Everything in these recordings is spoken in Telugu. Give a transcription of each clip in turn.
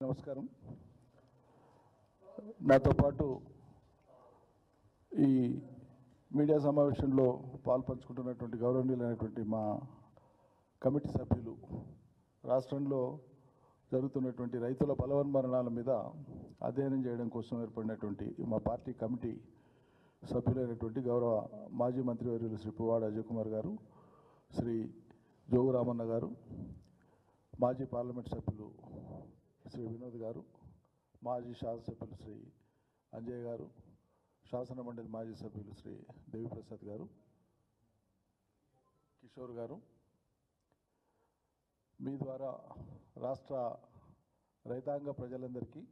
నమస్కారం. నాతో పాటు ఈ మీడియా సమావేశంలో పాల్పంచుకుంటున్నటువంటి గౌరవనీయులైనటువంటి మా కమిటీ సభ్యులు, రాష్ట్రంలో జరుగుతున్నటువంటి రైతుల బలవన్మరణాల మీద అధ్యయనం చేయడం కోసం ఏర్పడినటువంటి మా పార్టీ కమిటీ సభ్యులైనటువంటి గౌరవ మాజీ మంత్రివర్యులు శ్రీ పువ్వాడ అజయ్ కుమార్ గారు, శ్రీ జోగు రామన్న గారు, మాజీ పార్లమెంట్ సభ్యులు శ్రీ వినోద్ గారు, మాజీ శాసనసభ్యులు శ్రీ అంజయ్ గారు, శాసన మండలి మాజీ సభ్యులు శ్రీ దేవిప్రసాద్ గారు, కిషోర్ గారు, మీ ద్వారా రాష్ట్ర రైతాంగ ప్రజలందరికీ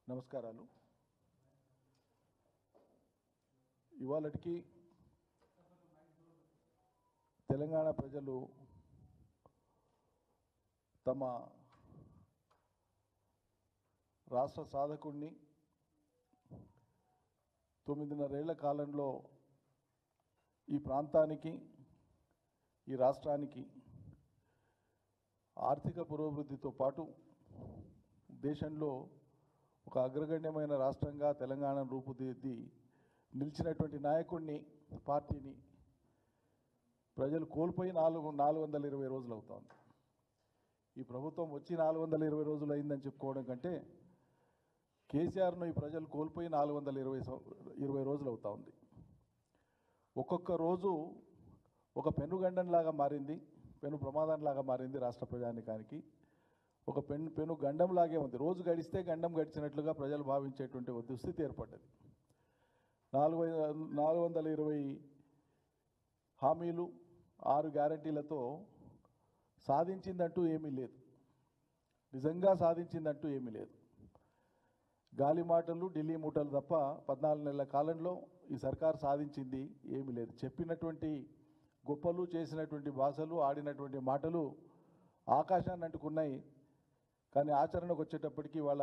నమస్కారాలు. ఇవాళటికి తెలంగాణ ప్రజలు తమ రాష్ట్ర సాధకుడిని 9.5 ఏళ్ల కాలంలో ఈ ప్రాంతానికి, ఈ రాష్ట్రానికి ఆర్థిక పురోభివృద్ధితో పాటు దేశంలో ఒక అగ్రగణ్యమైన రాష్ట్రంగా తెలంగాణను రూపుదిద్ది నిలిచినటువంటి నాయకుడిని, పార్టీని ప్రజలు కోల్పోయి 420 రోజులు అవుతోంది. ఈ ప్రభుత్వం వచ్చి 420 రోజులు అయిందని చెప్పుకోవడం కంటే కేసీఆర్ను ఈ ప్రజలు కోల్పోయి 420 రోజులు అవుతా ఉంది. ఒక్కొక్క రోజు ఒక పెనుగండంలాగా మారింది, పెను ప్రమాదంలాగా మారింది రాష్ట్ర ప్రజానికానికి. ఒక పెను గండంలాగే ఉంది. రోజు గడిస్తే గండం గడిచినట్లుగా ప్రజలు భావించేటువంటి ఒక దుస్థితి ఏర్పడ్డది. 420 హామీలు, 6 గ్యారంటీలతో సాధించిందంటూ ఏమీ లేదు. నిజంగా సాధించిందంటూ ఏమీ లేదు. గాలి మాటలు, ఢిల్లీ మూటలు తప్ప 14 నెలల కాలంలో ఈ సర్కారు సాధించింది ఏమీ లేదు. చెప్పినటువంటి గొప్పలు, చేసినటువంటి భాషలు, ఆడినటువంటి మాటలు ఆకాశాన్ని అంటుకున్నాయి. కానీ ఆచరణకు వచ్చేటప్పటికి వాళ్ళ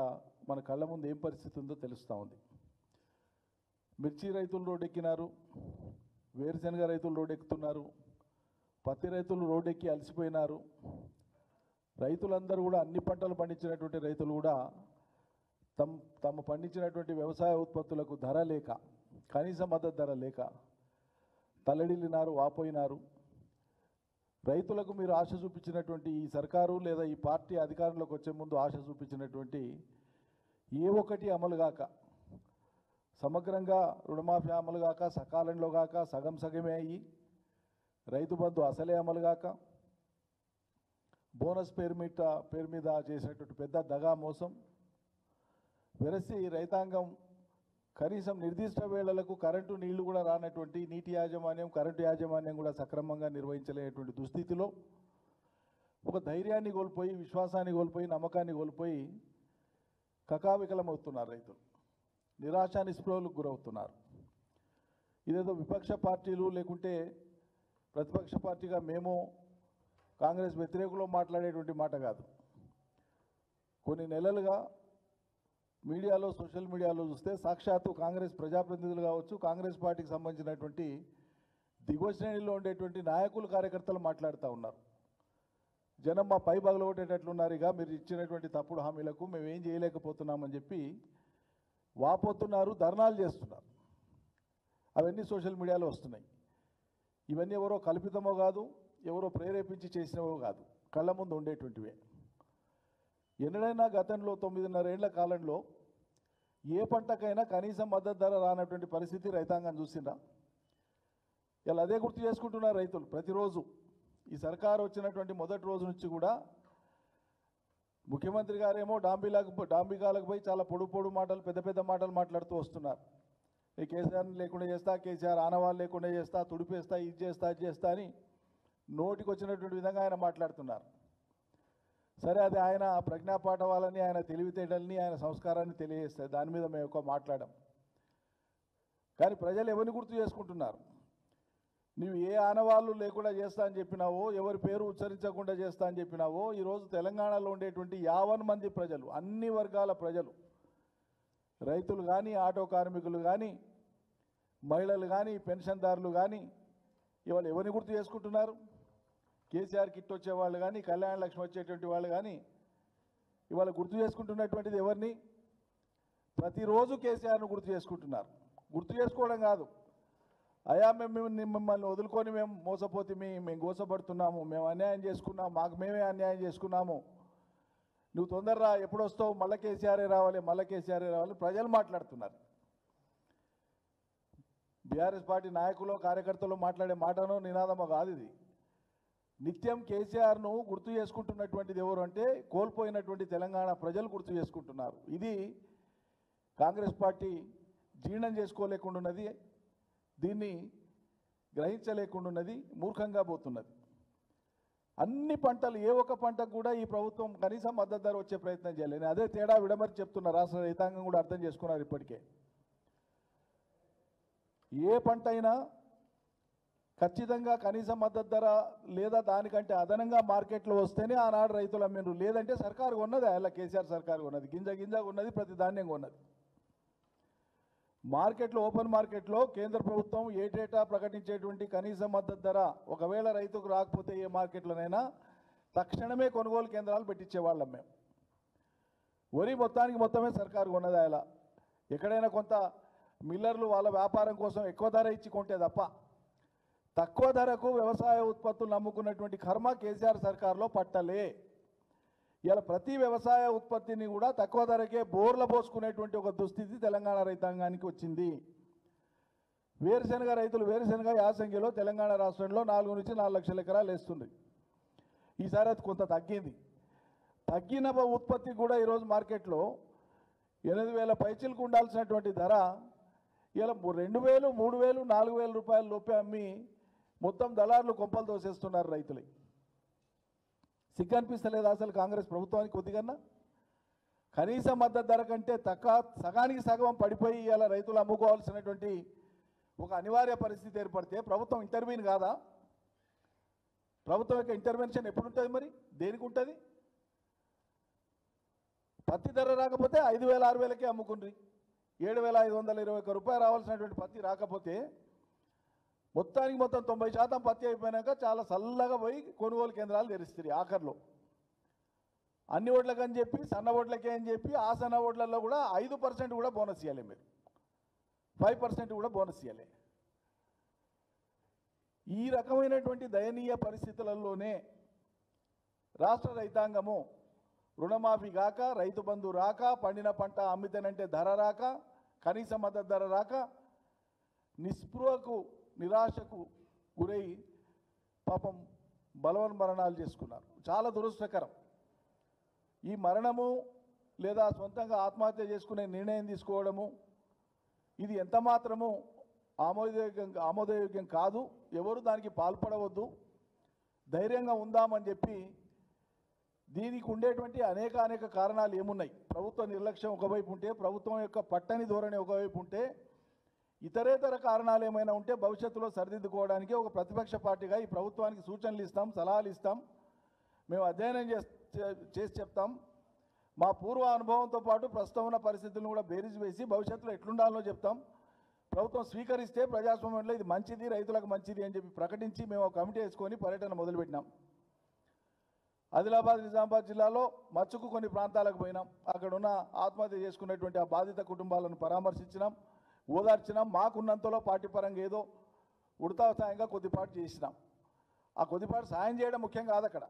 మన కళ్ళ ముందు ఏం పరిస్థితి ఉందో తెలుస్తూ ఉంది. మిర్చి రైతులు రోడ్డెక్కినారు, వేరుశనగ రైతులు రోడ్డెక్కుతున్నారు, పత్తి రైతులు రోడ్డెక్కి అలసిపోయినారు. రైతులందరూ కూడా, అన్ని పంటలు పండించినటువంటి రైతులు కూడా తమ పండించినటువంటి వ్యవసాయ ఉత్పత్తులకు ధర లేక, కనీస మద్దతు ధర లేక తల్లడిల్లినారు, వాపోయినారు. రైతులకు మీరు ఆశ చూపించినటువంటి ఈ సర్కారు లేదా ఈ పార్టీ అధికారంలోకి వచ్చే ముందు ఆశ చూపించినటువంటి ఏ ఒక్కటి అమలుగాక, సమగ్రంగా రుణమాఫీ అమలుగాక, సకాలంలో గాక, సగం సగమే అయ్యి, రైతు బంధు అసలే అమలుగాక, బోనస్ పేరు మీద చేసినటువంటి పెద్ద దగా మోసం, వెరసి రైతాంగం కనీసం నిర్దిష్ట వేళలకు కరెంటు నీళ్లు కూడా రానటువంటి నీటి యాజమాన్యం, కరెంటు యాజమాన్యం కూడా సక్రమంగా నిర్వహించలేనటువంటి దుస్థితిలో ఒక ధైర్యాన్ని కోల్పోయి, విశ్వాసాన్ని కోల్పోయి, నమ్మకాన్ని కోల్పోయి కకావికలమవుతున్నారు రైతులు. నిరాశ నిస్పృహలకు గురవుతున్నారు. ఇదేదో విపక్ష పార్టీలు లేకుంటే ప్రతిపక్ష పార్టీగా మేము కాంగ్రెస్ వ్యతిరేకులో మాట్లాడేటువంటి మాట కాదు. కొన్ని నెలలుగా మీడియాలో, సోషల్ మీడియాలో చూస్తే సాక్షాత్తు కాంగ్రెస్ ప్రజాప్రతినిధులు కావచ్చు, కాంగ్రెస్ పార్టీకి సంబంధించినటువంటి దిగువ శ్రేణిలో ఉండేటువంటి నాయకులు, కార్యకర్తలు మాట్లాడుతూ ఉన్నారు. జనం మా పై బగలగొట్టేటట్లున్నారు, ఇక మీరు ఇచ్చినటువంటి తప్పుడు హామీలకు మేము ఏం చేయలేకపోతున్నామని చెప్పి వాపోతున్నారు, ధర్నాలు చేస్తున్నారు. అవన్నీ సోషల్ మీడియాలో వస్తున్నాయి. ఇవన్నీ ఎవరో కల్పితమో కాదు, ఎవరో ప్రేరేపించి చేసినవో కాదు, కళ్ళ ముందు ఉండేటువంటివే. ఎన్నడైనా గతంలో 9.5 ఏళ్ల కాలంలో ఏ పంటకైనా కనీసం మద్దతు ధర రానటువంటి పరిస్థితి రైతాంగం చూసిందా? ఇలా అదే గుర్తు చేసుకుంటున్నారు రైతులు ప్రతిరోజు. ఈ సర్కారు వచ్చినటువంటి మొదటి రోజు నుంచి కూడా ముఖ్యమంత్రి గారేమో డాంబికాలకు పోయి చాలా పొడు మాటలు, పెద్ద మాటలు మాట్లాడుతూ వస్తున్నారు. ఈ కేసీఆర్ని లేకుండా చేస్తా, కేసీఆర్ ఆనవాళ్ళు లేకుండా చేస్తా, తుడిపేస్తా, ఇది చేస్తా, అది చేస్తా అని నోటికి వచ్చినటువంటి విధంగా ఆయన మాట్లాడుతున్నారు. సరే, అది ఆయన ప్రజ్ఞాపాఠవాలని, ఆయన తెలివితేటల్ని, ఆయన సంస్కారాన్ని తెలియజేస్తాయి. దాని మీద మేము ఎక్కువ మాట్లాడాం. కానీ ప్రజలు ఎవరిని గుర్తు చేసుకుంటున్నారు? నువ్వు ఏ ఆనవాళ్ళు లేకుండా చేస్తా అని చెప్పినావో, ఎవరి పేరు ఉచ్చరించకుండా చేస్తా అని చెప్పినావో, ఈరోజు తెలంగాణలో ఉండేటువంటి 50 మంది ప్రజలు, అన్ని వర్గాల ప్రజలు, రైతులు కానీ, ఆటో కార్మికులు కానీ, మహిళలు కానీ, పెన్షన్దారులు కానీ ఇవాళ ఎవరిని గుర్తు చేసుకుంటున్నారు? కేసీఆర్ కిట్ వచ్చేవాళ్ళు కానీ, కళ్యాణ లక్ష్మి వచ్చేటువంటి వాళ్ళు కానీ ఇవాళ గుర్తు చేసుకుంటున్నటువంటిది ఎవరిని? ప్రతిరోజు కేసీఆర్ను గుర్తు చేసుకుంటున్నారు. గుర్తు చేసుకోవడం కాదు, అయా మేము మిమ్మల్ని వదులుకొని మేము మోసపోతే మేము గోసపడుతున్నాము, మేము అన్యాయం చేసుకున్నాము, మాకు మేమే అన్యాయం చేసుకున్నాము, నువ్వు తొందరరా ఎప్పుడు వస్తావు, మళ్ళీ కేసీఆరే రావాలి, మళ్ళీ కేసీఆరే రావాలి ప్రజలు మాట్లాడుతున్నారు. బీఆర్ఎస్ పార్టీ నాయకులు కార్యకర్తలు మాట్లాడే మాటనో నినాదమో కాదు ఇది. నిత్యం కేసీఆర్ను గుర్తు చేసుకుంటున్నటువంటిది ఎవరు అంటే కోల్పోయినటువంటి తెలంగాణ ప్రజలు గుర్తు చేసుకుంటున్నారు. ఇది కాంగ్రెస్ పార్టీ జీర్ణం చేసుకోలేకుండా ఉన్నది, దీన్ని గ్రహించలేకుండా ఉన్నది, మూర్ఖంగా పోతున్నది. అన్ని పంటలు ఏ ఒక్క పంటకు కూడా ఈ ప్రభుత్వం కనీసం మద్దతు ధర వచ్చే ప్రయత్నం చేయలేదు. అదే తేడా విడమరి చెప్తున్నారు, రాష్ట్ర రైతాంగం కూడా అర్థం చేసుకున్నారు ఇప్పటికే. ఏ పంట అయినా ఖచ్చితంగా కనీస మద్దతు ధర లేదా దానికంటే అదనంగా మార్కెట్లో వస్తేనే ఆనాడు రైతులు అమ్మిండ్రు, లేదంటే సర్కారు ఉన్నది, అలా కేసీఆర్ సర్కారు ఉన్నది, గింజ ఉన్నది, ప్రతి ధాన్యంగా ఉన్నది. మార్కెట్లో ఓపెన్ మార్కెట్లో కేంద్ర ప్రభుత్వం ఏటేటా ప్రకటించేటువంటి కనీస మద్దతు ధర ఒకవేళ రైతుకు రాకపోతే ఏ మార్కెట్లోనైనా తక్షణమే కొనుగోలు కేంద్రాలు పెట్టించేవాళ్ళం మేము. వరి మొత్తమే సర్కారు ఉన్నది. అలా ఎక్కడైనా కొంత మిల్లర్లు వాళ్ళ వ్యాపారం కోసం ఎక్కువ ధర ఇచ్చి కొంటే తప్ప తక్కువ ధరకు వ్యవసాయ ఉత్పత్తులు అమ్ముకున్నటువంటి కర్మ కేసీఆర్ సర్కారులో పట్టలే. ఇలా ప్రతి వ్యవసాయ ఉత్పత్తిని కూడా తక్కువ ధరకే బోర్ల పోసుకునేటువంటి ఒక దుస్థితి తెలంగాణ రైతాంగానికి వచ్చింది. వేరుశెనగ రైతులు వేరుశెనగ యాసంగిలో తెలంగాణ రాష్ట్రంలో 4 నుంచి 4 లక్షల ఎకరాలు వేస్తుంది. ఈసారి అది కొంత తగ్గింది. తగ్గిన ఉత్పత్తి కూడా ఈరోజు మార్కెట్లో 8,000 పైచీలకు ఉండాల్సినటువంటి ధర ఇలా 2,000, 3,000, 4,000 రూపాయల లోపే అమ్మి మొత్తం దళారులు కొంపలు తోసేస్తున్నారు రైతులు. సిగ్గు అనిపిస్తలేదు అసలు కాంగ్రెస్ ప్రభుత్వానికి కొద్దిగన్నా? కనీస మద్దతు ధర కంటే సగానికి సగం పడిపోయి ఇలా రైతులు అమ్ముకోవాల్సినటువంటి ఒక అనివార్య పరిస్థితి ఏర్పడితే ప్రభుత్వం ఇంటర్వ్యూన్ కాదా? ప్రభుత్వం యొక్క ఇంటర్వెన్షన్ ఎప్పుడు ఉంటుంది? మరి దేనికి ఉంటుంది? పత్తి ధర రాకపోతే 5,000, 6,000కే అమ్ముకుండ్రి. 7,521 రూపాయలు రావాల్సినటువంటి పత్తి రాకపోతే మొత్తం 90% పత్తి అయిపోయినాక చాలా చల్లగా పోయి కొనుగోలు కేంద్రాలు తెరిస్తారు. ఆఖరిలో అన్ని ఓట్లకు అని చెప్పి సన్న ఓట్లకే అని చెప్పి ఆ సన్న ఓట్లలో కూడా 5% కూడా బోనస్ ఇవ్వాలి, మీరు 5% కూడా బోనస్ ఇవ్వాలి. ఈ రకమైనటువంటి దయనీయ పరిస్థితులలోనే రాష్ట్ర రైతాంగము రుణమాఫీ కాక, రైతు బంధు రాక, పండిన పంట అమ్మితేనంటే ధర రాక, కనీస మద్దతు ధర రాక నిస్పృహకు నిరాశకు గురై పాపం బలవన్ మరణాలు చేసుకున్నారు. చాలా దురదృష్టకరం. ఈ మరణము లేదా సొంతంగా ఆత్మహత్య చేసుకునే నిర్ణయం తీసుకోవడము ఇది ఎంత మాత్రము ఆమోదయోగ్యం కాదు. ఎవరు దానికి పాల్పడవద్దు. ధైర్యంగా ఉందామని చెప్పి దీనికి ఉండేటువంటి అనేక కారణాలు ఏమున్నాయి? ప్రభుత్వ నిర్లక్ష్యం ఒకవైపు ఉంటే, ప్రభుత్వం యొక్క పట్టని ధోరణి ఒకవైపు ఉంటే, ఇతరేతర కారణాలు ఏమైనా ఉంటే భవిష్యత్తులో సరిదిద్దుకోవడానికి ఒక ప్రతిపక్ష పార్టీగా ఈ ప్రభుత్వానికి సూచనలు ఇస్తాం, సలహాలు ఇస్తాం, మేము అధ్యయనం చేసి చెప్తాం. మా పూర్వ అనుభవంతో పాటు ప్రస్తుతం ఉన్న పరిస్థితులను కూడా బేరీజు వేసి భవిష్యత్తులో ఎట్లుండాలో చెప్తాం. ప్రభుత్వం స్వీకరిస్తే ప్రజాస్వామ్యంలో ఇది మంచిది, రైతులకు మంచిది అని చెప్పి ప్రకటించి మేము ఒక కమిటీ వేసుకొని పర్యటన మొదలుపెట్టినాం. ఆదిలాబాద్, నిజామాబాద్ జిల్లాలో మచ్చుకు కొన్ని ప్రాంతాలకు పోయినాం. అక్కడ ఉన్న ఆత్మహత్య చేసుకున్నటువంటి ఆ బాధిత కుటుంబాలను పరామర్శించినాం, ఓదార్చినాం. మాకున్నంతలో పార్టీ పరంగా ఏదో ఉడతా సాయంగా కొద్దిపాటు చేసినాం. ఆ కొద్దిపాటు సాయం చేయడం ముఖ్యం కాదు, అక్కడ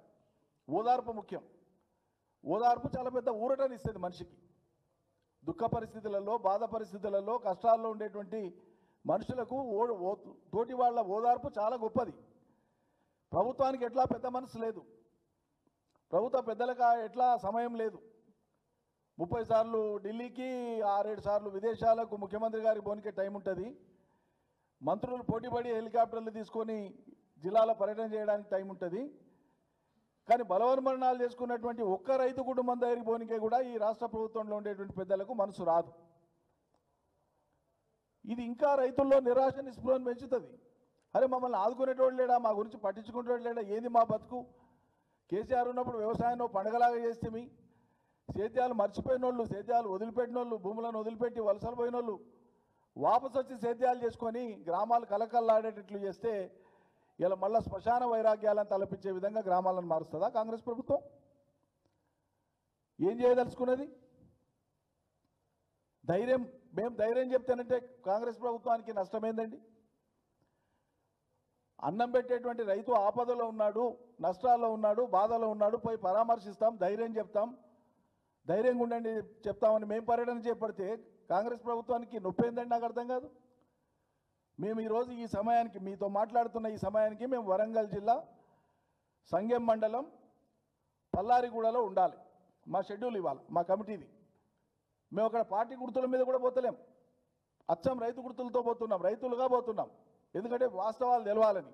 ఓదార్పు ముఖ్యం. ఓదార్పు చాలా పెద్ద ఊరటనిస్తుంది మనిషికి. దుఃఖ పరిస్థితులలో, బాధ పరిస్థితులలో, కష్టాల్లో ఉండేటువంటి మనుషులకు తోటి వాళ్ళ ఓదార్పు చాలా గొప్పది. ప్రభుత్వానికి ఎట్లా పెద్ద మనసు లేదు, ప్రభుత్వ పెద్దలకు ఎట్లా సమయం లేదు. 30 సార్లు ఢిల్లీకి, 6-7 సార్లు విదేశాలకు ముఖ్యమంత్రి గారికి పోనికే టైం ఉంటుంది. మంత్రులు పోటీపడి హెలికాప్టర్లు తీసుకొని జిల్లాలో పర్యటన చేయడానికి టైం ఉంటుంది. కానీ బలవన్మరణాలు చేసుకున్నటువంటి ఒక్క రైతు కుటుంబం దగ్గరికి పోనికే కూడా ఈ రాష్ట్ర ప్రభుత్వంలో ఉండేటువంటి పెద్దలకు మనసు రాదు. ఇది ఇంకా రైతుల్లో నిరాశ నిస్పృహను పెంచుతుంది. అరే మమ్మల్ని ఆదుకునేటోడు లేడా, మా గురించి పట్టించుకునేటోడు లేడా, ఏది మా బతుకు? కేసీఆర్ ఉన్నప్పుడు వ్యవసాయంలో పండగలాగా చేస్తే మీ సేద్యాలు మర్చిపోయిన వాళ్ళు, సేద్యాలు వదిలిపెట్టిన వాళ్ళు, భూములను వదిలిపెట్టి వలసలు పోయిన వాళ్ళు వాపసు వచ్చి సేద్యాలు చేసుకొని గ్రామాలు కలకల్లాడేటట్లు చేస్తే ఇలా మళ్ళీ శ్మశాన వైరాగ్యాలను తలపించే విధంగా గ్రామాలను మారుస్తుందా కాంగ్రెస్ ప్రభుత్వం? ఏం చేయదలుచుకున్నది? మేము ధైర్యం చెప్తానంటే కాంగ్రెస్ ప్రభుత్వానికి నష్టమేందండి? అన్నం పెట్టేటువంటి రైతు ఆపదలో ఉన్నాడు, నష్టాల్లో ఉన్నాడు, బాధలో ఉన్నాడు, పోయి పరామర్శిస్తాం, ధైర్యం చెప్తాం, ధైర్యంగా ఉండండి చెప్తామని మేము పర్యటన చేపడితే కాంగ్రెస్ ప్రభుత్వానికి నొప్పేందండి? నాకు అర్థం కాదు. మేము ఈరోజు ఈ సమయానికి మీతో మాట్లాడుతున్న ఈ సమయానికి మేము వరంగల్ జిల్లా సంగెం మండలం పల్లారిగూడలో ఉండాలి. మా షెడ్యూల్ ఇవ్వాలి, మా కమిటీది. మేము అక్కడ పార్టీ గుర్తుల మీద కూడా పోతలేం, అచ్చం రైతు గుర్తులతో పోతున్నాం, రైతులుగా పోతున్నాం. ఎందుకంటే వాస్తవాలు తెలవాలని.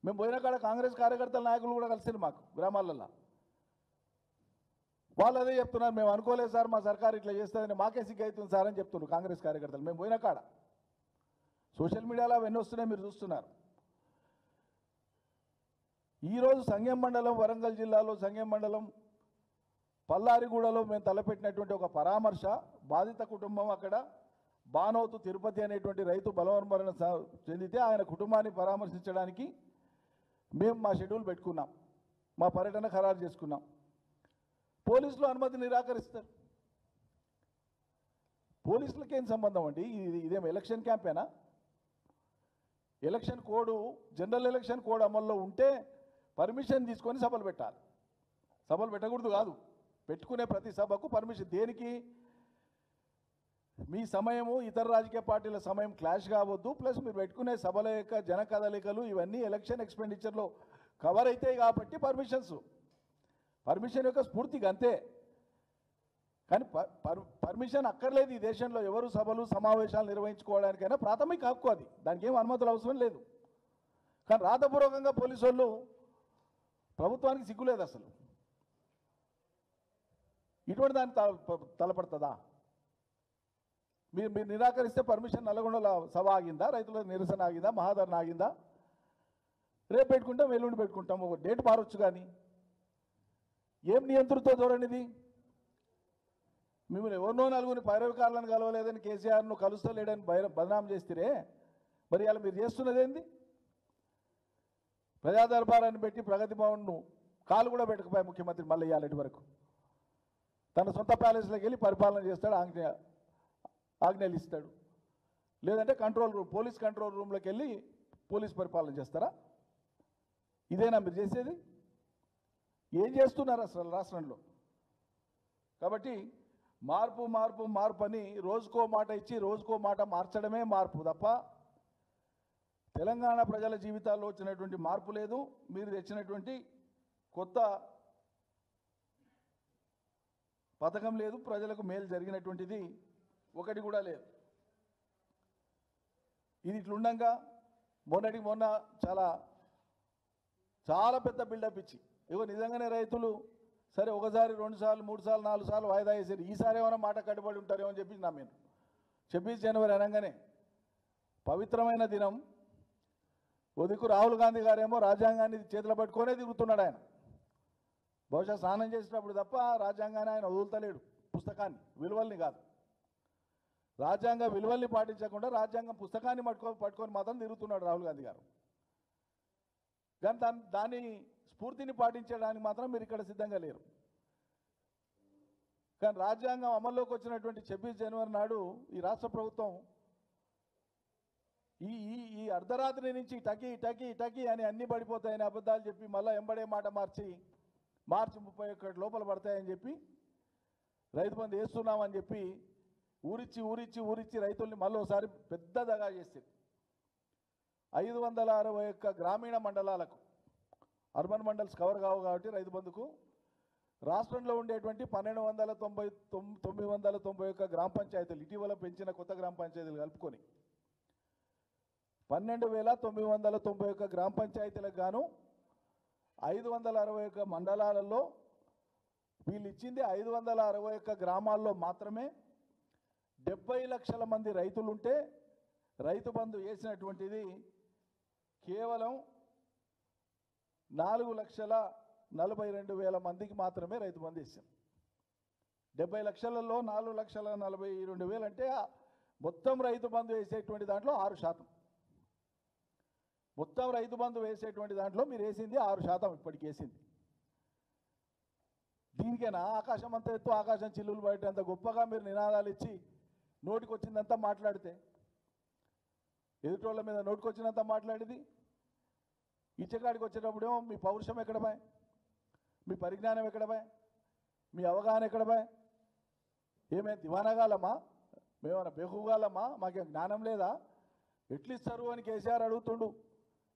మేము పోయిన కాడ కాంగ్రెస్ కార్యకర్తల నాయకులు కూడా కలిసిరు మాకు గ్రామాలలో. వాళ్ళు అదే చెప్తున్నారు, మేము అనుకోలేదు సార్, మా సర్కారు ఇట్లా చేస్తుందని, మాకే సిగ్గు అవుతుంది సార్ అని చెప్తున్నారు కాంగ్రెస్ కార్యకర్తలు. మేము పోయిన కాడ సోషల్ మీడియాలో అవన్నీ వస్తున్నాయి, మీరు చూస్తున్నారు. ఈరోజు సంగెం మండలం, వరంగల్ జిల్లాలో సంగెం మండలం పల్లారిగూడలో మేము తలపెట్టినటువంటి ఒక పరామర్శ, బాధిత కుటుంబం అక్కడ బానోతు తిరుపతి అనేటువంటి రైతు బలవన్మరణ చెందితే ఆయన కుటుంబాన్ని పరామర్శించడానికి మేము మా షెడ్యూల్ పెట్టుకున్నాం, మా పర్యటన ఖరారు చేసుకున్నాం. పోలీసులు అనుమతి నిరాకరిస్తారు. పోలీసులకి ఏం సంబంధం అండి? ఇదేం ఎలక్షన్ క్యాంపేనా? Election code, general election code అమల్లో ఉంటే పర్మిషన్ తీసుకొని సభలు పెట్టాలి. సభలు పెట్టకూడదు కాదు, పెట్టుకునే ప్రతి సభకు పర్మిషన్. దేనికి? మీ సమయము ఇతర రాజకీయ పార్టీల సమయం క్లాష్ కావద్దు, ప్లస్ మీరు పెట్టుకునే సభల యొక్క జన కదలికలు ఇవన్నీ ఎలక్షన్ ఎక్స్పెండిచర్లో కవర్ అవుతాయి కాబట్టి పర్మిషన్ యొక్క స్ఫూర్తిగా అంతే. కానీ పర్మిషన్ అక్కర్లేదు ఈ దేశంలో. ఎవరు సభలు సమావేశాలు నిర్వహించుకోవడానికైనా ప్రాథమిక హక్కు అది, దానికి ఏం అనుమతులు అవసరం లేదు. కానీ రాతపూర్వకంగా పోలీసు వాళ్ళు, ప్రభుత్వానికి సిగ్గులేదు అసలు. ఇటువంటి దాన్ని తలపడుతుందా? మీరు నిరాకరిస్తే పర్మిషన్ నల్గొండల సభ ఆగిందా, రైతుల నిరసన ఆగిందా, మహాధరణ ఆగిందా? రేపు పెట్టుకుంటాం, ఎల్లుండి పెట్టుకుంటాం, ఒక డేట్ మారొచ్చు. కానీ ఏం నియంత్రణతో చూడండిది. మిమ్మల్ని ఎవరినో నలుగురిని పైరవికారులను కలవలేదని, కేసీఆర్ను కలుస్తలేడని బదనాం చేస్తే మరి అలా మీరు చేస్తున్నది ఏంది? ప్రజా దర్బారాన్ని పెట్టి ప్రగతి భవన్ను కాలు కూడా పెట్టకపోయి ముఖ్యమంత్రి మళ్ళీ ఇవ్వాలి వరకు. తన సొంత ప్యాలెస్లోకి వెళ్ళి పరిపాలన చేస్తాడు, ఆజ్ఞలు ఇస్తాడు. లేదంటే కంట్రోల్ రూమ్, పోలీస్ కంట్రోల్ రూమ్లోకి వెళ్ళి పోలీస్ పరిపాలన చేస్తారా? ఇదేనా మీరు చేసేది? ఏం చేస్తున్నారు అసలు రాష్ట్రంలో? కాబట్టి మార్పు అని రోజుకో మాట ఇచ్చి రోజుకో మాట మార్చడమే మార్పు తప్ప తెలంగాణ ప్రజల జీవితాల్లో వచ్చినటువంటి మార్పు లేదు. మీరు తెచ్చినటువంటి కొత్త పథకం లేదు, ప్రజలకు మేలు జరిగినటువంటిది ఒకటి కూడా లేదు. ఇది ఇట్లుండగా మొన్న చాలా పెద్ద బిల్డప్ ఇచ్చి, ఇగో నిజంగానే రైతులు సరే ఒకసారి 2 సార్లు 3 సార్లు 4 సార్లు వాయిదా వేసారు, ఈసారి ఏమైనా మాట కట్టుబడి ఉంటారేమో అని చెప్పి నమ్మాను. 26 జనవరి అనగానే పవిత్రమైన దినం. దిక్కు రాహుల్ గాంధీ గారేమో రాజ్యాంగాన్ని చేతిలో పట్టుకొనే తిరుగుతున్నాడు ఆయన. బహుశా స్నానం చేసేటప్పుడు తప్ప రాజ్యాంగాన్ని ఆయన వదులుతలేడు, పుస్తకాన్ని, విలువల్ని కాదు. రాజ్యాంగ విలువల్ని పాటించకుండా రాజ్యాంగం పుస్తకాన్ని పట్టుకొని మాత్రం తిరుగుతున్నాడు రాహుల్ గాంధీ గారు. కానీ దాని స్ఫూర్తిని పాటించడానికి మాత్రం మీరు ఇక్కడ సిద్ధంగా లేరు. కానీ రాజ్యాంగం అమల్లోకి వచ్చినటువంటి 26 జనవరి నాడు ఈ రాష్ట్ర ప్రభుత్వం ఈ అర్ధరాత్రి నుంచి టకీ అని అన్నీ పడిపోతాయని అబద్ధాలు చెప్పి మళ్ళీ ఎంబడే మాట మార్చి మార్చి 31 లోపల పడతాయని చెప్పి రైతు బంధు వేస్తున్నామని చెప్పి ఊరిచ్చి రైతుల్ని మళ్ళీ ఒకసారి పెద్ద దగా చేసింది. 561 గ్రామీణ మండలాలకు, అర్బన్ మండల్స్ కవర్ కావు కాబట్టి రైతు బంధుకు రాష్ట్రంలో ఉండేటువంటి 991 గ్రామ పంచాయతీలు, ఇటీవల పెంచిన కొత్త గ్రామ పంచాయతీలు కలుపుకొని 12,991 గ్రామ పంచాయతీలకు గాను 561 మండలాలలో వీళ్ళు ఇచ్చింది 561 గ్రామాల్లో మాత్రమే 70 లక్షల మంది రైతులుంటే రైతు బంధు వేసినటువంటిది కేవలం 4,42,000 మందికి మాత్రమే రైతు బంధు వేసాం. 70 లక్షలలో 4,42,000 అంటే మొత్తం రైతు బంధు వేసేటువంటి దాంట్లో 6%. మొత్తం రైతు బంధు వేసేటువంటి దాంట్లో మీరు వేసింది 6%, ఇప్పటికి వేసింది. దీనికైనా ఆకాశం అంత ఎత్తు ఆకాశం చిల్లులు బయట అంత గొప్పగా మీరు నినాదాలు ఇచ్చి నోటికి వచ్చిందంతా మాట్లాడితే ఎదుటోళ్ళ మీద నోటికి వచ్చినంత మాట్లాడేది ఇచ్చకాడికి వచ్చేటప్పుడేమో మీ పౌరుషం ఎక్కడ బాయ్, మీ పరిజ్ఞానం ఎక్కడ బాయ్, మీ అవగాహన ఎక్కడ బాయ్? ఏమైనా దివానగాలమ్మా, మేమైనా బెహుగాలమ్మా, మాకేం జ్ఞానం లేదా? ఎట్లిస్తారు అని కేసీఆర్ అడుగుతుండు.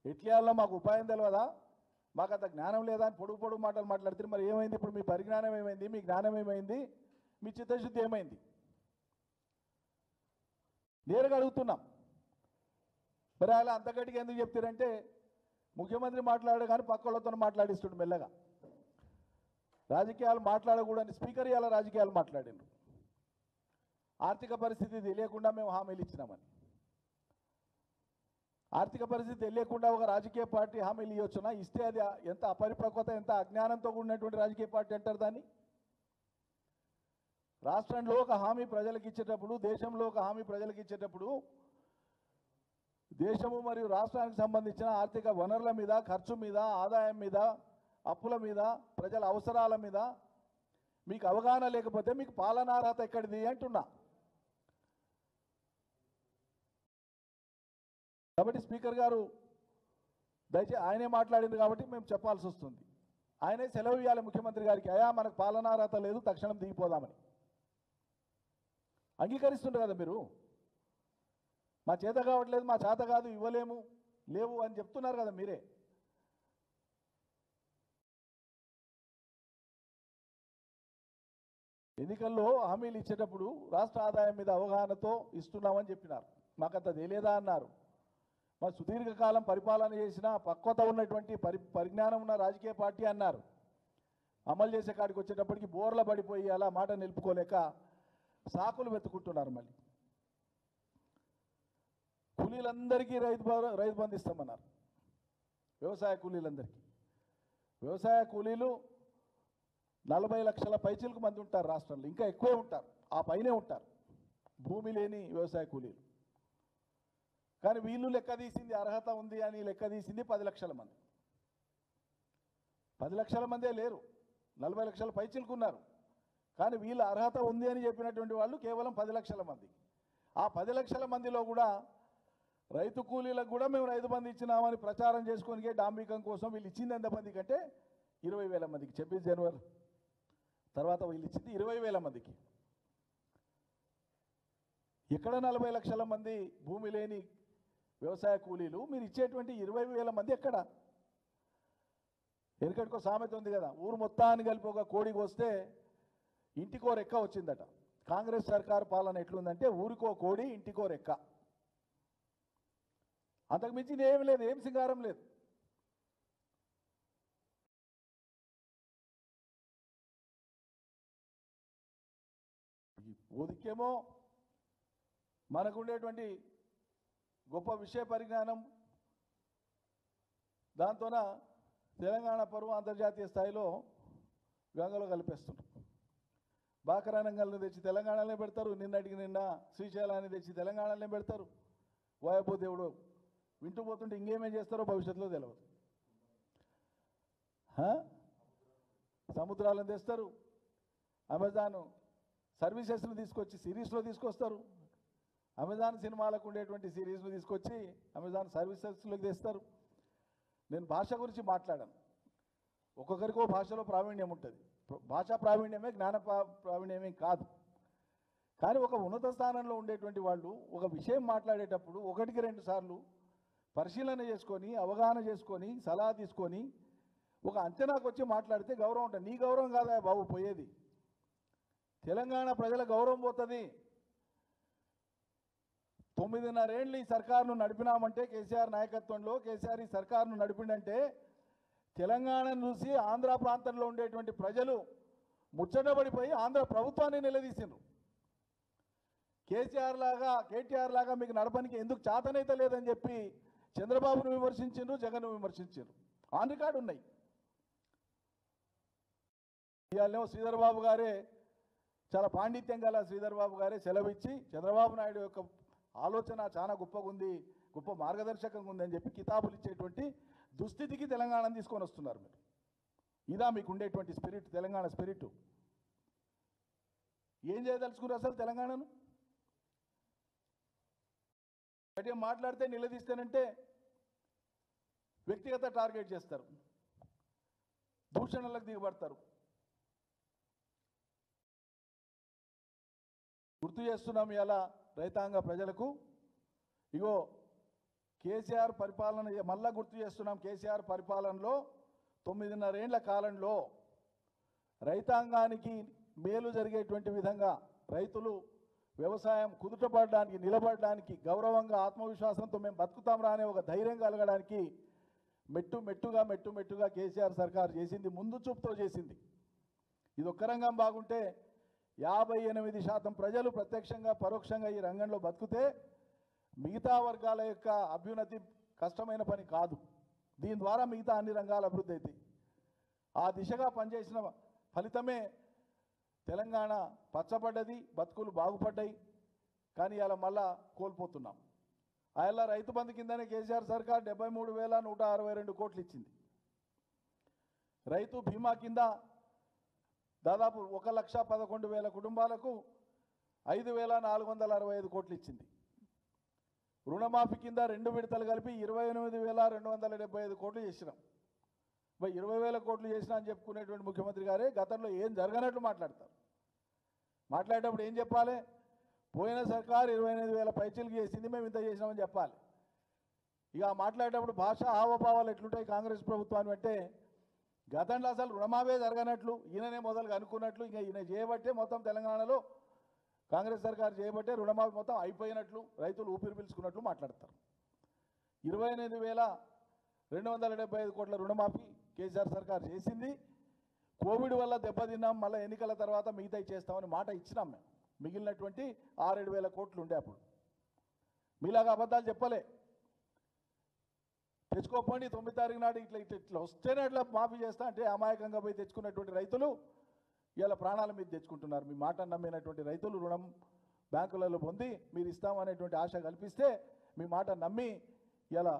ఎట్లేయాలో మాకు ఉపాయం తెలియదా? మాకు అంత జ్ఞానం లేదా అని పొడుగు పొడుగు మాటలు మాట్లాడుతున్నారు. మరి ఏమైంది ఇప్పుడు? మీ పరిజ్ఞానం ఏమైంది? మీ జ్ఞానం ఏమైంది? మీ చిత్తశుద్ధి ఏమైంది? నేరుగా అడుగుతున్నాం. మరి అలా అంత గట్టిగా ఎందుకు చెప్తారంటే ముఖ్యమంత్రి మాట్లాడాడు కానీ పక్కలతో మాట్లాడిస్తుండు మెల్లగా. రాజకీయాలు మాట్లాడకూడని స్పీకర్ ఇలా రాజకీయాలు మాట్లాడిండు. ఆర్థిక పరిస్థితి తెలియకుండా మేము హామీలు ఇచ్చినామని. ఆర్థిక పరిస్థితి తెలియకుండా ఒక రాజకీయ పార్టీ హామీలు ఇవ్వచ్చునా? ఇస్తే అది ఎంత అపరిపక్వత, ఎంత అజ్ఞానంతో కూడినటువంటి రాజకీయ పార్టీ అంటారు దాన్ని. రాష్ట్రంలో ఒక హామీ ప్రజలకు ఇచ్చేటప్పుడు, దేశంలో ఒక హామీ ప్రజలకు ఇచ్చేటప్పుడు దేశము మరియు రాష్ట్రానికి సంబంధించిన ఆర్థిక వనరుల మీద, ఖర్చు మీద, ఆదాయం మీద, అప్పుల మీద, ప్రజల అవసరాల మీద మీకు అవగాహన లేకపోతే మీకు పాలనార్హత ఎక్కడిది అంటున్నా. కాబట్టి స్పీకర్ గారు దయచేసి ఆయనే మాట్లాడింది కాబట్టి మేము చెప్పాల్సి వస్తుంది. ఆయనే సెలవు ఇవ్వాలి ముఖ్యమంత్రి గారికి, అయా మనకు పాలనార్హత లేదు, తక్షణం దిగిపోదామని. అంగీకరిస్తుంటారు కదా మీరు. మా చేత కావట్లేదు, మా చేత కాదు, ఇవ్వలేము, లేవు అని చెప్తున్నారు కదా మీరే. ఎన్నికల్లో హామీలు ఇచ్చేటప్పుడు రాష్ట్ర ఆదాయం మీద అవగాహనతో ఇస్తున్నామని చెప్పినారు. మాకంత తెలియదా అన్నారు. మరి సుదీర్ఘకాలం పరిపాలన చేసిన పక్వత ఉన్నటువంటి పరిజ్ఞానం ఉన్న రాజకీయ పార్టీ అన్నారు. అమలు చేసే కాడికి వచ్చేటప్పటికి బోర్ల పడిపోయి అలా మాట నిలుపుకోలేక సాకులు వెతుకుంటున్నారు. మళ్ళీ కూలీలందరికీ రైతు బంధు ఇస్తామన్నారు. వ్యవసాయ కూలీలందరికీ. వ్యవసాయ కూలీలు 40 లక్షల పైచిలకు మంది ఉంటారు రాష్ట్రంలో, ఇంకా ఎక్కువే ఉంటారు, ఆ పైనే ఉంటారు భూమి లేని వ్యవసాయ కూలీలు. కానీ వీళ్ళు లెక్క తీసింది, అర్హత ఉంది అని లెక్క తీసింది 10 లక్షల మంది. 10 లక్షల మందే లేరు, 40 లక్షల పైచిలకు ఉన్నారు. కానీ వీళ్ళ అర్హత ఉంది అని చెప్పినటువంటి వాళ్ళు కేవలం 10 లక్షల మంది. ఆ 10 లక్షల మందిలో కూడా రైతు కూలీలకు కూడా మేము రైతు బంధు ఇచ్చినామని ప్రచారం చేసుకొని డాంబికం కోసం వీళ్ళు ఇచ్చింది ఎంతమంది కంటే 20,000 మందికి. 26 జనవరి తర్వాత వీళ్ళు ఇచ్చింది 20,000 మందికి. ఎక్కడ 40 లక్షల మంది భూమి లేని వ్యవసాయ కూలీలు, మీరు ఇచ్చేటువంటి 20,000 మంది ఎక్కడ? వెనుకటికో సామెత ఉంది కదా, ఊరు మొత్తాన్ని కలిపి ఒక కోడికి వస్తే ఇంటికో రెక్క వచ్చిందట. కాంగ్రెస్ సర్కారు పాలన ఎట్లుందంటే ఊరికో కోడి ఇంటికో రెక్క, అంతకు మించింది ఏమి లేదు, ఏం సింగారం లేదు. ఓదికేమో మనకుండేటువంటి గొప్ప విషయ పరిజ్ఞానం, దాంతోన తెలంగాణ పరువు అంతర్జాతీయ స్థాయిలో గంగలో కలిపేస్తున్నారు. బాకరానంగల్ని తెచ్చి తెలంగాణలోనే పెడతారు, నిన్నటికి నిన్న శ్రీశైలాన్ని తెచ్చి తెలంగాణలోనే పెడతారు. వాయపో దేవుడు వింటూ పోతుంటే ఇంకేమేం చేస్తారో భవిష్యత్తులో తెలియదు. సముద్రాలను తెస్తారు, అమెజాన్ సర్వీసెస్ను తీసుకొచ్చి సిరీస్లో తీసుకొస్తారు, అమెజాన్ సినిమాలకు ఉండేటువంటి సిరీస్ను తీసుకొచ్చి అమెజాన్ సర్వీసెస్లోకి తెస్తారు. నేను భాష గురించి మాట్లాడాను. ఒక్కొక్కరికో భాషలో ప్రావీణ్యం ఉంటుంది. భాషా ప్రావీణ్యమే జ్ఞాన ప్రావీణ్యమే కాదు. కానీ ఒక ఉన్నత స్థానంలో ఉండేటువంటి వాళ్ళు ఒక విషయం మాట్లాడేటప్పుడు 1-2 సార్లు పరిశీలన చేసుకొని, అవగాహన చేసుకొని, సలహా తీసుకొని ఒక అంచనాకు వచ్చి మాట్లాడితే గౌరవం ఉంటుంది. నీ గౌరవం కాదా బాబు పోయేది, తెలంగాణ ప్రజల గౌరవం పోతుంది. 9.5 ఏళ్ళు ఈ సర్కారును నడిపినామంటే, కేసీఆర్ నాయకత్వంలో కేసీఆర్ ఈ సర్కారును నడిపిండంటే తెలంగాణను చూసి ఆంధ్ర ప్రాంతంలో ఉండేటువంటి ప్రజలు ముచ్చటపడిపోయి ఆంధ్ర ప్రభుత్వాన్ని నిలదీసిండ్రు. కేటీఆర్ లాగా మీకు నడపనికి ఎందుకు చేతనైతే లేదని చెప్పి చంద్రబాబును విమర్శించిండ్రు, జగన్ను విమర్శించిండ్రు. ఆన్ రికార్డు ఉన్నాయి. ఇవాళ శ్రీధర్ బాబు గారే, చాలా పాండిత్యం గల శ్రీధర్ బాబు గారే సెలవిచ్చి చంద్రబాబు నాయుడు యొక్క ఆలోచన చాలా గొప్పగా ఉంది, గొప్ప మార్గదర్శకంగా ఉంది అని చెప్పి కితాబులు ఇచ్చేటువంటి దుస్థితికి తెలంగాణను తీసుకొని వస్తున్నారు. మీరు ఇదా మీకు ఉండేటువంటి స్పిరిట్, తెలంగాణ స్పిరిట్? ఏం చేయదలుచుకున్నారు అసలు తెలంగాణను? గట్టిగా మాట్లాడితే నిలదీస్తేనంటే వ్యక్తిగత టార్గెట్ చేస్తారు, దూషణలకు దిగబడతారు. గుర్తు చేస్తున్నాం ఇలా రైతాంగ ప్రజలకు, ఇగో కేసీఆర్ పరిపాలన మళ్ళా గుర్తు చేస్తున్నాం. కేసీఆర్ పరిపాలనలో 9.5 ఏళ్ల కాలంలో రైతాంగానికి మేలు జరిగేటువంటి విధంగా రైతులు వ్యవసాయం కుదుటపడడానికి, నిలబడడానికి, గౌరవంగా ఆత్మవిశ్వాసంతో మేము బతుకుతాం రా అనే ఒక ధైర్యం కలగడానికి మెట్టుగా కేసీఆర్ సర్కార్ చేసింది, ముందు చూపుతో చేసింది. ఇది ఒక్క రంగం బాగుంటే 58% ప్రజలు ప్రత్యక్షంగా పరోక్షంగా ఈ రంగంలో బతుకుతే మిగతా వర్గాల యొక్క అభ్యున్నతి కష్టమైన పని కాదు. దీని ద్వారా మిగతా అన్ని రంగాల అభివృద్ధి అవుతాయి. ఆ దిశగా పనిచేసిన ఫలితమే తెలంగాణ పచ్చబడ్డది, బతుకులు బాగుపడ్డాయి. కానీ ఇలా మళ్ళా కోల్పోతున్నాం. అలా రైతు బంధు కిందనే కేసీఆర్ సర్కార్ 73,162 కోట్లు ఇచ్చింది. రైతు బీమా కింద దాదాపు 1,11,000 కుటుంబాలకు 5,465 కోట్లు ఇచ్చింది. రుణమాఫీ కింద 2 విడతలు కలిపి 28,275 కోట్లు చేసినాం. 20,000 కోట్లు చేసినా అని చెప్పుకునేటువంటి ముఖ్యమంత్రి గారే గతంలో ఏం జరగనట్లు మాట్లాడతారు. మాట్లాడేటప్పుడు ఏం చెప్పాలి? పోయిన సర్కార్ 28,000 పైచీలకు చేసింది, మేము ఇంత చేసినామని చెప్పాలి. ఇక మాట్లాడేటప్పుడు భాష హావభావాలు ఎట్లుంటాయి కాంగ్రెస్ ప్రభుత్వాన్ని అంటే, గతంలో అసలు రుణమాఫీ జరగనట్లు, ఈయననే మొదలుగా అనుకున్నట్లు, ఇంకా ఈయన చేయబట్టే మొత్తం తెలంగాణలో కాంగ్రెస్ సర్కార్ చేయబట్టే రుణమాఫీ మొత్తం అయిపోయినట్లు, రైతులు ఊపిరి పీల్చుకున్నట్లు మాట్లాడతారు. 28,275 కోట్ల రుణమాఫీ కేసీఆర్ సర్కార్ చేసింది. కోవిడ్ వల్ల దెబ్బతిన్నాం, మళ్ళీ ఎన్నికల తర్వాత మిగతా చేస్తామని మాట ఇచ్చినాం. మేము మిగిలినటువంటి 6,000-7,000 కోట్లు ఉండే అప్పుడు. మీలాగా అబద్ధాలు చెప్పలే. తెచ్చుకోపోండి 9 తారీఖు నాడు ఇట్లా వస్తేనే అట్లా మాఫీ చేస్తా అంటే అమాయకంగా పోయి తెచ్చుకున్నటువంటి రైతులు ఇలా ప్రాణాల మీద తెచ్చుకుంటున్నారు. మీ మాట నమ్మినటువంటి రైతులు రుణం బ్యాంకులలో పొంది మీరు ఇస్తామనేటువంటి ఆశ కల్పిస్తే మీ మాట నమ్మి ఇలా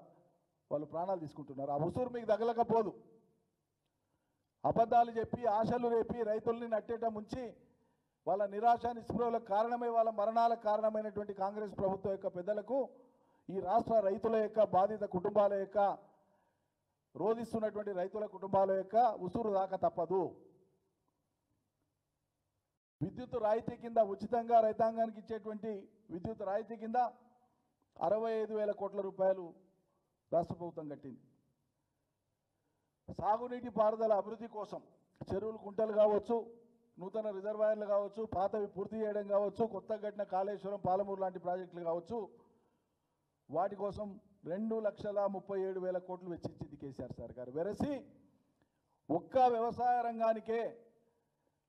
వాళ్ళు ప్రాణాలు తీసుకుంటున్నారు. ఆ ఉసూరు మీకు తగలకపోదు. అబద్ధాలు చెప్పి ఆశలు రేపి రైతుల్ని నట్టేట ముంచి వాళ్ళ నిరాశ నిస్పృహలకు కారణమై వాళ్ళ మరణాలకు కారణమైనటువంటి కాంగ్రెస్ ప్రభుత్వం యొక్క పెద్దలకు ఈ రాష్ట్ర రైతుల యొక్క బాధిత కుటుంబాల యొక్క రోధిస్తున్నటువంటి రైతుల కుటుంబాల యొక్క ఉసురు దాకా తప్పదు. విద్యుత్ రాయితీ కింద ఉచితంగా రైతాంగానికి ఇచ్చేటువంటి విద్యుత్ రాయితీ కింద 65,000 కోట్ల రూపాయలు రాష్ట్ర ప్రభుత్వం కట్టింది. సాగునీటి పారుదల అభివృద్ధి కోసం చెరువులు, కుంటలు కావచ్చు, నూతన రిజర్వాయర్లు కావచ్చు, పాతవి పూర్తి చేయడం కావచ్చు, కొత్త కట్టిన కాళేశ్వరం, పాలమూరు లాంటి ప్రాజెక్టులు కావచ్చు, వాటి కోసం 2,37,000 కోట్లు వెచ్చించింది కేసీఆర్ సర్కారు. వెరసి ఒక్క వ్యవసాయ రంగానికే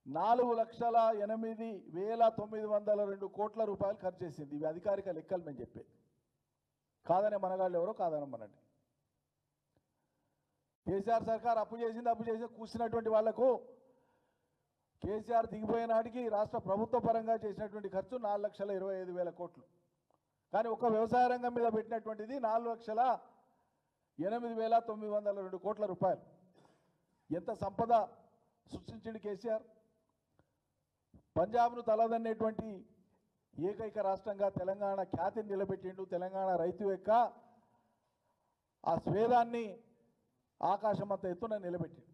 4,08,902 కోట్ల రూపాయలు ఖర్చు చేసింది. ఇవి అధికారిక లెక్కలు మేము చెప్పే, కాదనే మనగాళ్ళు ఎవరో కాదనమ్మనండి. కేసీఆర్ సర్కార్ అప్పు చేసింది కూర్చున్నటువంటి వాళ్లకు కేసీఆర్ దిగిపోయే నాటికి రాష్ట్ర ప్రభుత్వ పరంగా చేసినటువంటి ఖర్చు 4,25,000 కోట్లు. కానీ ఒక్క వ్యవసాయ రంగం మీద పెట్టినటువంటిది 4,08,902 కోట్ల రూపాయలు. ఎంత సంపద సృష్టించింది కేసీఆర్. పంజాబ్ను తలదన్నేటువంటి ఏకైక రాష్ట్రంగా తెలంగాణ ఖ్యాతిని నిలబెట్టిండు. తెలంగాణ రైతు యొక్క ఆ స్వేదాన్ని ఆకాశమంత ఎత్తున నిలబెట్టిండు.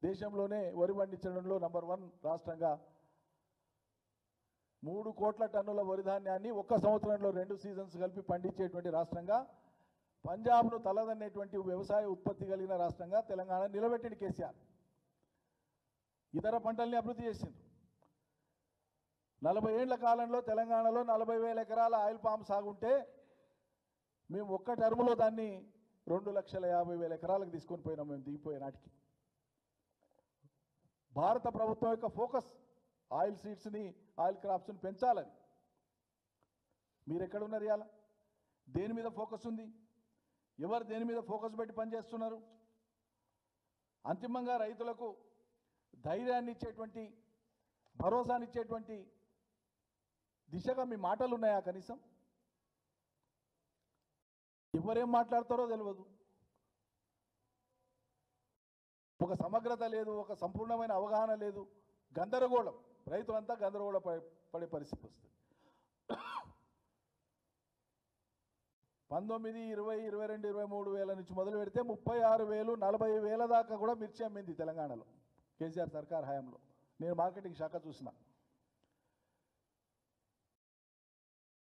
దేశంలోనే వరి పండించడంలో నంబర్ 1 రాష్ట్రంగా 3 కోట్ల టన్నుల వరి ధాన్యాన్ని ఒక్క సంవత్సరంలో 2 సీజన్స్ కలిపి పండించేటువంటి రాష్ట్రంగా, పంజాబ్ను తలదన్నేటువంటి వ్యవసాయ ఉత్పత్తి కలిగిన రాష్ట్రంగా తెలంగాణ నిలబెట్టింది కేసీఆర్. ఇతర పంటల్ని అభివృద్ధి చేసింది. 40 ఏళ్ల కాలంలో తెలంగాణలో 40,000 ఎకరాల ఆయిల్ పామ్ సాగుంటే మేము ఒక్క టర్ములో దాన్ని 2,50,000 ఎకరాలకు తీసుకొని పోయినాం. మేము దిగిపోయే నాటికి భారత ప్రభుత్వం యొక్క ఫోకస్ ఆయిల్ సీడ్స్ని, ఆయిల్ క్రాప్స్ని పెంచాలని. మీరు ఎక్కడున్నారు ఇవాళ? దేని మీద ఫోకస్ ఉంది? ఎవరు దేని మీద ఫోకస్ పెట్టి పనిచేస్తున్నారు? అంతిమంగా రైతులకు ధైర్యాన్ని ఇచ్చేటువంటి, భరోసాని ఇచ్చేటువంటి దిశగా మీ మాటలు ఉన్నాయా? కనీసం ఎవరేం మాట్లాడతారో తెలియదు. ఒక సమగ్రత లేదు, ఒక సంపూర్ణమైన అవగాహన లేదు, గందరగోళం, రైతులంతా గందరగోళ పడే పరిస్థితి వస్తుంది. 19, 20, 22, 23 వేల నుంచి మొదలు పెడితే 36,000, 40,000 దాకా కూడా మిర్చి అమ్మింది తెలంగాణలో కేసీఆర్ సర్కార్ హయాంలో. నేను మార్కెటింగ్ శాఖ చూసిన.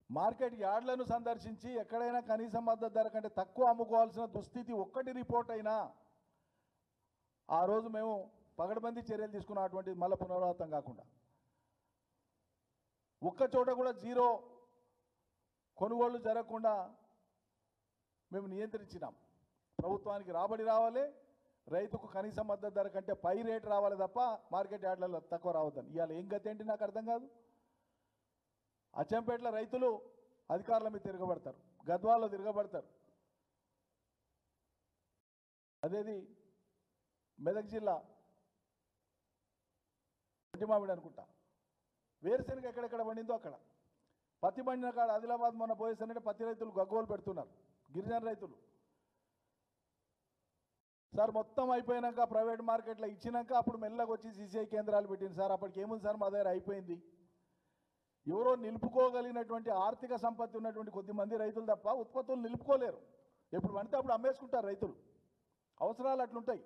మార్కెట్ యార్డ్లను సందర్శించి ఎక్కడైనా కనీస మద్దతు ధర కంటే తక్కువ అమ్ముకోవాల్సిన దుస్థితి ఒక్కటి రిపోర్ట్ అయినా ఆ రోజు మేము పగడబందీ చర్యలు తీసుకున్నటువంటి మళ్ళీ పునరావృతం కాకుండా ఒక్క చోట కూడా జీరో కొనుగోళ్లు జరగకుండా మేము నియంత్రించినాం. ప్రభుత్వానికి రాబడి రావాలి, రైతుకు కనీస మద్దతు ధర కంటే పై రేటు రావాలి తప్ప మార్కెట్ యార్డ్లలో తక్కువ రావద్దని. ఇవాళ ఏం గతి ఏంటి నాకు అర్థం కాదు. అచ్చంపేటలో రైతులు అధికారుల మీద తిరగబడతారు, గద్వాల్లో తిరగబడతారు. అదేది మెదక్ జిల్లా మామిడి అనుకుంటా, వేరుశెనగ ఎక్కడెక్కడ పండిందో అక్కడ, పత్తి పండిన కాడ ఆదిలాబాద్ మొన్న పోయేసనంటే పత్తి రైతులు గగ్గోలు పెడుతున్నారు, గిరిజన రైతులు. సార్ మొత్తం అయిపోయినాక ప్రైవేట్ మార్కెట్లో ఇచ్చినాక అప్పుడు మెల్లగా వచ్చి సీసీఐ కేంద్రాలు పెట్టింది సార్. అప్పటికి ఏముంది సార్, మా దగ్గర అయిపోయింది. ఎవరో నిలుపుకోగలిగినటువంటి ఆర్థిక సంపత్తి ఉన్నటువంటి కొద్దిమంది రైతులు తప్ప ఉత్పత్తులు నిలుపుకోలేరు. ఎప్పుడు పడితే అప్పుడు అమ్మేసుకుంటారు రైతులు. అవసరాలు అట్లుంటాయి.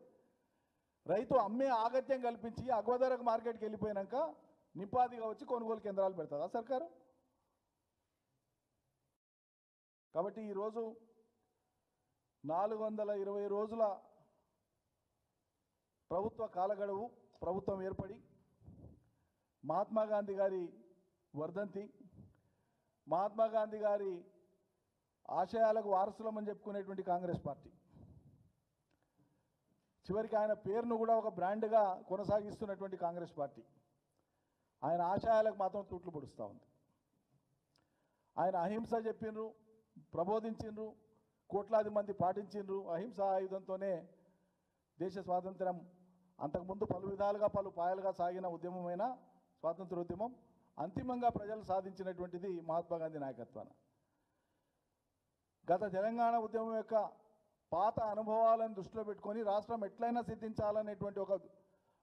రైతు అమ్మే ఆగత్యం కల్పించి అగ్వధరకు మార్కెట్కి వెళ్ళిపోయినాక నింపాదిగా వచ్చి కొనుగోలు కేంద్రాలు పెడతారా సర్కారు? కాబట్టి ఈరోజు 420 రోజుల ప్రభుత్వ కాలగడువు, ప్రభుత్వం ఏర్పడి మహాత్మా గాంధీ గారి వర్ధంతి, మహాత్మా గాంధీ గారి ఆశయాలకు వారసులమని చెప్పుకునేటువంటి కాంగ్రెస్ పార్టీ చివరికి ఆయన పేరును కూడా ఒక బ్రాండ్గా కొనసాగిస్తున్నటువంటి కాంగ్రెస్ పార్టీ ఆయన ఆశయాలకు మాత్రం తూట్లు పొడుస్తూ ఉంది. ఆయన అహింస చెప్పిండ్రు, ప్రబోధించిండ్రు, కోట్లాది మంది పాటించిండ్రు. అహింసా ఆయుధంతోనే దేశ స్వాతంత్రం అంతకుముందు పలు విధాలుగా పలు పాయలుగా సాగిన ఉద్యమమైన స్వాతంత్రోద్యమం అంతిమంగా ప్రజలు సాధించినటువంటిది మహాత్మా గాంధీ నాయకత్వాన. గత తెలంగాణ ఉద్యమం యొక్క పాత అనుభవాలను దృష్టిలో పెట్టుకొని రాష్ట్రం ఎట్లయినా సిద్ధించాలనేటువంటి ఒక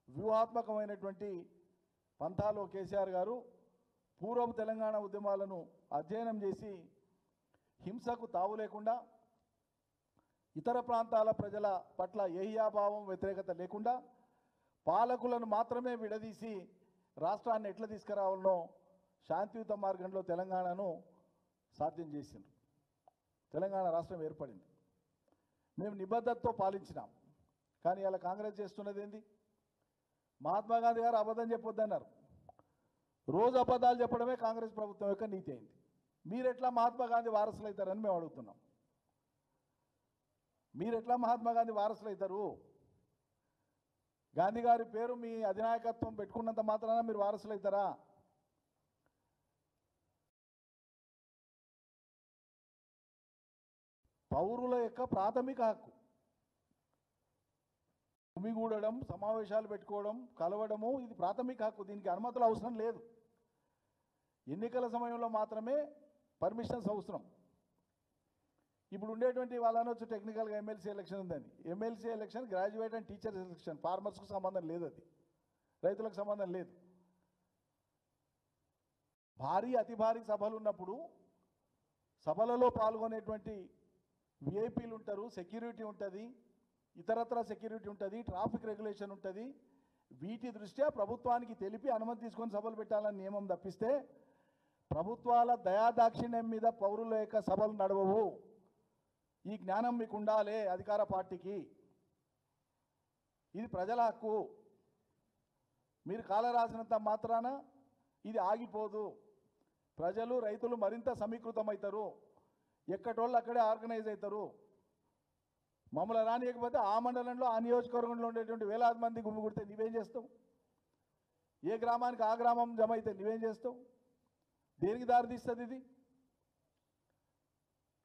వ్యూహాత్మకమైనటువంటి పంథాలో కేసీఆర్ గారు పూర్వపు తెలంగాణ ఉద్యమాలను అధ్యయనం చేసి హింసకు తావు లేకుండా, ఇతర ప్రాంతాల ప్రజల పట్ల ఏహ్యాభావం, వ్యతిరేకత లేకుండా పాలకులను మాత్రమే విడదీసి రాష్ట్రాన్ని ఎట్లా తీసుకురావాలనో శాంతియుత మార్గంలో తెలంగాణను సాధ్యం చేసిండ్రు. తెలంగాణ రాష్ట్రం ఏర్పడింది. మేము నిబద్ధతతో పాలించినాం. కానీ ఇలా కాంగ్రెస్ చేస్తున్నది ఏంది? మహాత్మా గాంధీ గారు అబద్ధం చెప్పొద్దన్నారు. రోజు అబద్ధాలు చెప్పడమే కాంగ్రెస్ ప్రభుత్వం యొక్క నీతి అయింది. మీరెట్లా మహాత్మా గాంధీ వారసులు అవుతారని మేము అడుగుతున్నాం. మీరెట్లా మహాత్మా గాంధీ వారసులు అవుతారు? గాంధీ గారి పేరు మీ అధినాయకత్వం పెట్టుకున్నంత మాత్రాన మీరు వారసులు అవుతారా? పౌరుల యొక్క ప్రాథమిక హక్కు గుమిగూడడం, సమావేశాలు పెట్టుకోవడం, కలవడము, ఇది ప్రాథమిక హక్కు. దీనికి అనుమతులు అవసరం లేదు. ఎన్నికల సమయంలో మాత్రమే పర్మిషన్స్ అవసరం. ఇప్పుడు ఉండేటువంటి వాళ్ళనొచ్చు టెక్నికల్గా ఎమ్మెల్సీ ఎలక్షన్ ఉందని. MLC election graduate and teachers election. ఫార్మర్స్కు సంబంధం లేదు, అది రైతులకు సంబంధం లేదు. భారీ అతి భారీ సభలు ఉన్నప్పుడు సభలలో పాల్గొనేటువంటి విఐపీలు ఉంటారు, సెక్యూరిటీ ఉంటుంది, ఇతరత్ర సెక్యూరిటీ ఉంటుంది, ట్రాఫిక్ రెగ్యులేషన్ ఉంటుంది. వీటి దృష్ట్యా ప్రభుత్వానికి తెలిపి అనుమతి తీసుకొని సభలు పెట్టాలని నియమం తప్పిస్తే ప్రభుత్వాల దయాదాక్షిణ్యం మీద పౌరుల యొక్క సభలు నడవవు. ఈ జ్ఞానం మీకు ఉండాలి అధికార పార్టీకి. ఇది ప్రజల హక్కు. మీరు కాల రాసినంత మాత్రాన ఇది ఆగిపోదు. ప్రజలు, రైతులు మరింత సమీకృతమవుతారు. ఎక్కటోళ్ళు అక్కడే ఆర్గనైజ్ అవుతారు. మమ్మల్ని రానియకపోతే ఆ మండలంలో, ఆ నియోజకవర్గంలో ఉండేటువంటి వేలాది మంది గుమిగూడితే నువ్వేం చేస్తావు? ఏ గ్రామానికి ఆ గ్రామం జమ అయితే నువ్వేం చేస్తావు? దేనికి దారితీస్తుంది ఇది?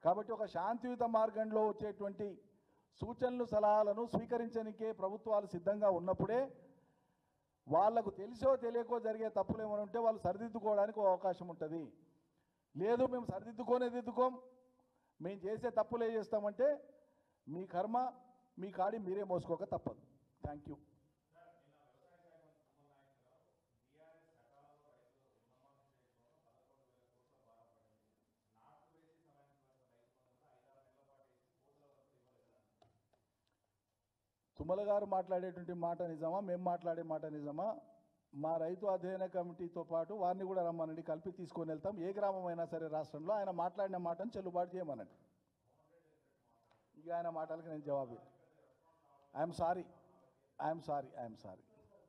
కాబట్టి ఒక శాంతియుత మార్గంలో వచ్చేటువంటి సూచనలు, సలహాలను స్వీకరించడానికే ప్రభుత్వాలు సిద్ధంగా ఉన్నప్పుడే వాళ్లకు తెలిసో తెలియకో జరిగే తప్పులు ఏమైనా ఉంటే వాళ్ళు సరిదిద్దుకోవడానికి ఒక అవకాశం ఉంటుంది. లేదు మేము సరిదిద్దుకోం, మేము చేసే తప్పులే చేస్తామంటే మీ కర్మ, మీ కాడి మీరే మోసుకోక తప్పదు. Thank you. తుమ్మల గారు మాట్లాడేటువంటి మాట నిజమా, మేము మాట్లాడే మాట నిజమా? మా రైతు అధ్యయన కమిటీతో పాటు వారిని కూడా రమ్మనండి, కలిపి తీసుకొని వెళ్తాం. ఏ గ్రామం అయినా సరే రాష్ట్రంలో ఆయన మాట్లాడిన మాటను చెల్లుబాటు చేయమనండి. ఇక ఆయన మాటలకు నేను జవాబు ఐఎమ్ సారీ.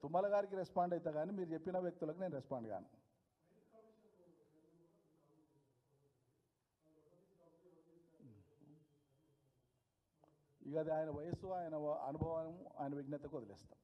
తుమ్మల గారికి రెస్పాండ్ అవుతా కానీ మీరు చెప్పిన వ్యక్తులకు నేను రెస్పాండ్ కాను. ఇక అది ఆయన వయస్సు, ఆయన అనుభవం, ఆయన విజ్ఞతకు వదిలేస్తాం.